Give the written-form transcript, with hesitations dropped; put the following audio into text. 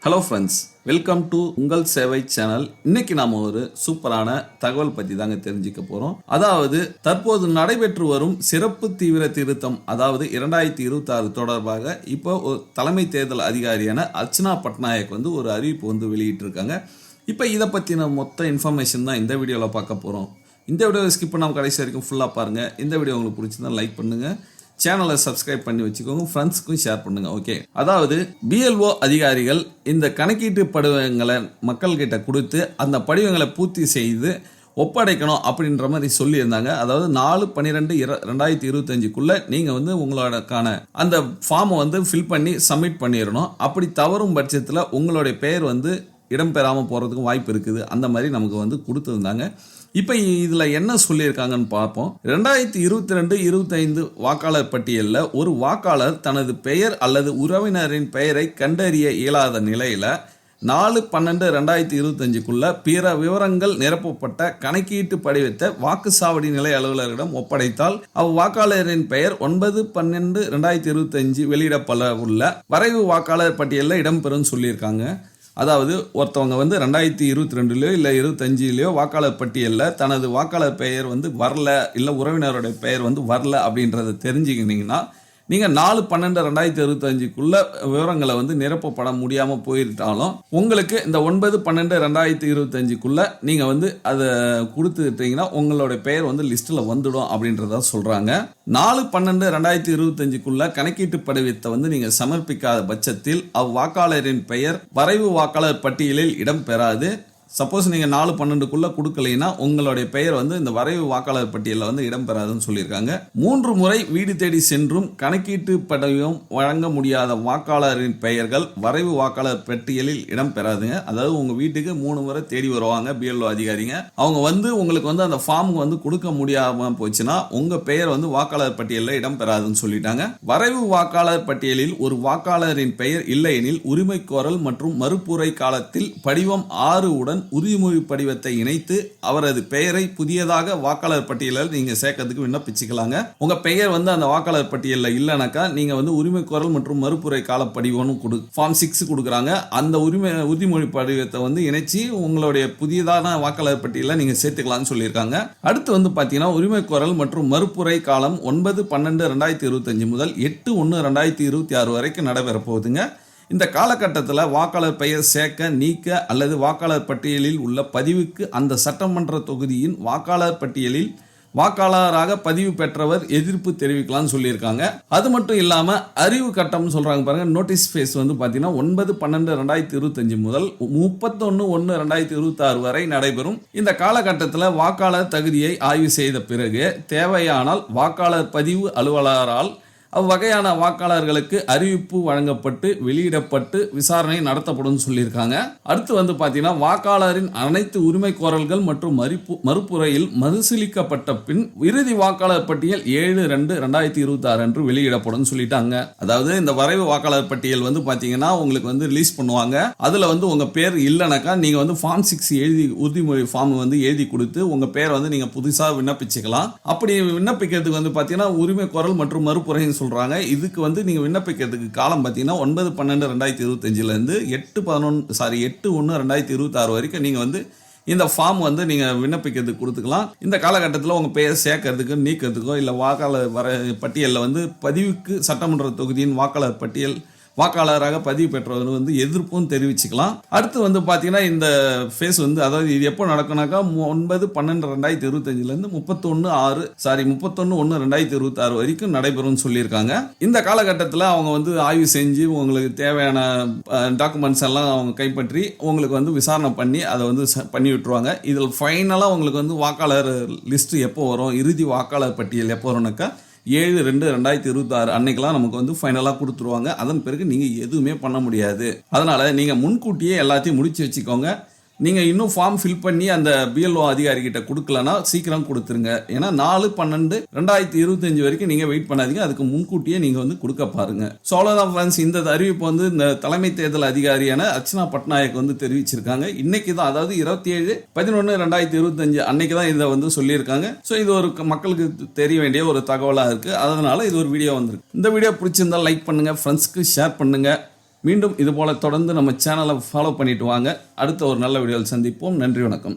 Hello friends, welcome to உங்கள் சேவை channel. இன்னைக்கு நாம ஒரு சூப்பரான தகவல் பற்றி தாங்க தெரிஞ்சுக்க போறோம். அதாவது தற்போது நடைபெற்று வரும் சிறப்பு தீவிர திருத்தம், அதாவது 2026 தொடர்பாக இப்போ ஒரு தலைமை தேர்தல் அதிகாரியான அர்ச்சனா பட்நாயக் ஒரு அறிவிப்பு வெளியிட்டிருக்காங்க. இப்போ இதை பற்றின மொத்த இன்ஃபர்மேஷன் தான் இந்த வீடியோவில் பார்க்க போகிறோம். இந்த வீடியோவை ஸ்கிப் பண்ணாமல் கடைசி வரைக்கும் ஃபுல்லாக பாருங்கள். இந்த வீடியோ உங்களுக்கு பிடிச்சிருந்தா லைக் பண்ணுங்கள், சேனலை சப்ஸ்கிரைப் பண்ணி வச்சுக்கோங்க, ஃப்ரெண்ட்ஸுக்கும் ஷேர் பண்ணுங்க. ஓகே, அதாவது பிஎல்ஓ அதிகாரிகள் இந்த கணக்கீட்டு படிவங்களை மக்கள்கிட்ட கொடுத்து அந்த படிவங்களை பூர்த்தி செய்து ஒப்படைக்கணும் அப்படின்ற மாதிரி சொல்லியிருந்தாங்க. அதாவது 4/12/2025 நீங்கள் உங்களோடக்கான அந்த ஃபார்மை ஃபில் பண்ணி சப்மிட் பண்ணிடணும். அப்படி தவறும் பட்சத்தில் உங்களுடைய பெயர் இடம்பெறாமல் போகிறதுக்கும் வாய்ப்பு இருக்குது. அந்த மாதிரி நமக்கு கொடுத்துருந்தாங்க. இப்போ இதில் என்ன சொல்லியிருக்காங்கன்னு பார்ப்போம். 2022-25 வாக்காளர் பட்டியலில் ஒரு வாக்காளர் தனது பெயர் அல்லது உறவினரின் பெயரை கண்டறிய இயலாத நிலையில் 4/12/2025 பிற விவரங்கள் நிரப்பப்பட்ட கணக்கீட்டு படிவத்தை வாக்குச்சாவடி நிலை அலுவலரிடம் ஒப்படைத்தால் அவ்வாக்காளரின் பெயர் 9/12/2025 வெளியிடப்பட உள்ள வரைவு வாக்காளர் பட்டியலில் இடம்பெறும் சொல்லியிருக்காங்க. அதாவது ஒருத்தவங்க 2022 இல்லை 25 வாக்காளர் பட்டியலில் தனது வாக்காளர் பெயர் வரல, இல்லை உறவினருடைய பெயர் வரல அப்படின்றத தெரிஞ்சுக்கினீங்கன்னா நீங்கள் 4/12/2025 விவரங்களை நிரப்பப்பட முடியாமல் போயிருந்தாலும் உங்களுக்கு இந்த 9/12/2025 நீங்கள் அதை கொடுத்துட்டீங்கன்னா உங்களுடைய பெயர் லிஸ்ட்டில் வந்துடும் அப்படின்றத சொல்கிறாங்க. 4/12/2025 கணக்கீட்டு படிவத்தை நீங்கள் சமர்ப்பிக்காத பட்சத்தில் அவ்வாக்காளரின் பெயர் வரைவு வாக்காளர் பட்டியலில் இடம்பெறாது. சப்போஸ் நீங்கள் 4/12 கொடுக்கலைன்னா உங்களுடைய பெயர் இந்த வரைவு வாக்காளர் பட்டியலில் இடம்பெறாதுன்னு சொல்லியிருக்காங்க. 3 முறை வீடு தேடி சென்றும் கணக்கீட்டு படிவம் வழங்க முடியாத வாக்காளரின் பெயர்கள் வரைவு வாக்காளர் பட்டியலில் இடம்பெறாதுங்க. அதாவது உங்கள் வீட்டுக்கு 3 முறை தேடி வருவாங்க பிஎல்ஓ அதிகாரிங்க. அவங்க உங்களுக்கு அந்த ஃபார்ம் கொடுக்க முடியாமல் போச்சுன்னா உங்கள் பெயர் வாக்காளர் பட்டியலில் இடம்பெறாதுன்னு சொல்லிட்டாங்க. வரைவு வாக்காளர் பட்டியலில் ஒரு வாக்காளரின் பெயர் இல்லையெனில் உரிமை கோரல் மற்றும் மறுப்புரை காலத்தில் படிவம் 6 உடன் உறுதிமொழி படிவத்தை இணைத்து அவரது பெயரை புதியதாக வாக்காளர் பட்டியலில் நீங்க சேர்க்கிறதுக்கு விண்ணப்பிச்சுக்கலாங்க. உங்க பெயர் அந்த வாக்காளர் பட்டியலில் இல்லைனாக்கா நீங்க உரிமை கோரல் மற்றும் மறுப்புரை கால படிவம் ஃபார்ம் 6 கொடுக்குறாங்க. அந்த உறுதிமொழி படிவத்தை இணைச்சி உங்களுடைய புதியதான வாக்காளர் பட்டியலில் நீங்க சேர்த்துக்கலாம்னு சொல்லியிருக்காங்க. அடுத்து பாத்தீங்கன்னா உரிமை கோரல் மற்றும் மறுப்புரை காலம் 9/12/2025 முதல் 8/1/2026 வரைக்கும் நடைபெற போகுதுங்க. இந்த காலகட்டத்தில் வாக்காளர் பெயர் சேர்க்க, நீக்க அல்லது வாக்காளர் பட்டியலில் உள்ள பதிவுக்கு அந்த சட்டமன்ற தொகுதியின் வாக்காளர் பட்டியலில் வாக்காளராக பதிவு பெற்றவர் எதிர்ப்பு தெரிவிக்கலாம்னு சொல்லியிருக்காங்க. அது மட்டும் இல்லாமல் அறிவு கட்டம் சொல்றாங்க பாருங்க. நோட்டீஸ் ஃபேஸ் பார்த்தீங்கன்னா 9/12/2025 முதல் 31/1/2026 வரை நடைபெறும். இந்த காலகட்டத்தில் வாக்காளர் தகுதியை ஆய்வு செய்த பிறகு தேவையானால் வாக்காளர் பதிவு அலுவலரால் அவ்வகையான வாக்காளர்களுக்கு அறிவிப்பு வழங்கப்பட்டு வெளியிடப்பட்டு விசாரணை நடத்தப்படும் சொல்லியிருக்காங்க. அடுத்து பார்த்தீங்கன்னா வாக்காளரின் அனைத்து உரிமை கோரல்கள் மற்றும் மறுப்புரையில் மறுசீலிக்கப்பட்ட பின் இறுதி வாக்காளர் பட்டியல் 7/2/2026 அன்று வெளியிடப்படும் சொல்லிட்டாங்க. அதாவது இந்த வரைவு வாக்காளர் பட்டியல் பார்த்தீங்கன்னா உங்களுக்கு ரிலீஸ் பண்ணுவாங்க. அதுல உங்க பேர் இல்லைனாக்கா நீங்க ஃபார்ம் 6 எழுதி உறுதிமொழி ஃபார்ம் எழுதி கொடுத்து உங்க பேர் நீங்க புதுசா விண்ணப்பிச்சுக்கலாம். அப்படி விண்ணப்பிக்கிறதுக்கு பார்த்தீங்கன்னா உரிமை கோரல் மற்றும் மறுப்புரை சொல்றாங்க. இதுக்கு நீங்க விண்ணப்பிக்கிறதுக்கு காலம் பார்த்தீங்கன்னா 9/12/2025 இருந்து 8/1/2026 வரைக்கும் நீங்க இந்த ஃபார்ம் நீங்க விண்ணப்பிக்கிறதுக்கு கொடுத்துக்கலாம். இந்த காலகட்டத்தில் உங்க பெயர் சேர்க்கறதுக்கு, நீக்கிறதுக்கோ இல்லை வாக்காளர் பட்டியலில் பதிவுக்கு சட்டமன்ற தொகுதியின் வாக்காளர் பட்டியல் வாக்காளராக பதிவு பெற்றவர் எதிர்ப்பும் தெரிவிச்சுக்கலாம். அடுத்து பார்த்தீங்கன்னா இந்த ஃபேஸ் அதாவது இது எப்போ நடக்கும்னாக்கா 9/12/2025 31/1/2026 வரைக்கும் நடைபெறும் சொல்லியிருக்காங்க. இந்த காலகட்டத்தில் அவங்க ஆய்வு செஞ்சு உங்களுக்கு தேவையான டாக்குமெண்ட்ஸ் எல்லாம் அவங்க கைப்பற்றி உங்களுக்கு விசாரணை பண்ணி அதை பண்ணி விட்டுருவாங்க. இதில் ஃபைனலாக உங்களுக்கு வாக்காளர் லிஸ்ட் எப்போ வரும், இறுதி வாக்காளர் பட்டியல் எப்போ வரும்னாக்கா 7/2/2026 அன்னைக்கெல்லாம் நமக்கு ஃபைனலாக கொடுத்துருவாங்க. அதன் பிறகு நீங்கள் எதுவுமே பண்ண முடியாது. அதனால் நீங்கள் முன்கூட்டியே எல்லாத்தையும் முடிச்சு வச்சுக்கோங்க. நீங்கள் இன்னும் ஃபார்ம் ஃபில் பண்ணி அந்த பிஎல்ஓ அதிகாரிகிட்ட கொடுக்கலன்னா சீக்கிரம் கொடுத்துருங்க. ஏன்னா 4/12/2025 வரைக்கும் நீங்கள் வெயிட் பண்ணாதீங்க. அதுக்கு முன்கூட்டியே நீங்கள் கொடுக்க பாருங்க. ஸோ அவ்வளோதான் ஃப்ரெண்ட்ஸ். இந்த அறிவிப்பு இந்த தலைமை தேர்தல் அதிகாரியான அர்ச்சனா பட்நாயக் தெரிவிச்சிருக்காங்க. இன்னைக்கு தான், அதாவது 27/11/2025 அன்னைக்கு தான் இதை சொல்லியிருக்காங்க. ஸோ இது ஒரு மக்களுக்கு தெரிய வேண்டிய ஒரு தகவலாக இருக்குது. அதனால இது ஒரு வீடியோ வந்திருக்கு. இந்த வீடியோ பிடிச்சிருந்தா லைக் பண்ணுங்க, ஃப்ரெண்ட்ஸ்க்கு ஷேர் பண்ணுங்க. மீண்டும் இது போல தொடர்ந்து நம்ம சேனலை ஃபாலோ பண்ணிட்டு வாங்க. அடுத்த ஒரு நல்ல வீடியோவில் சந்திப்போம். நன்றி, வணக்கம்.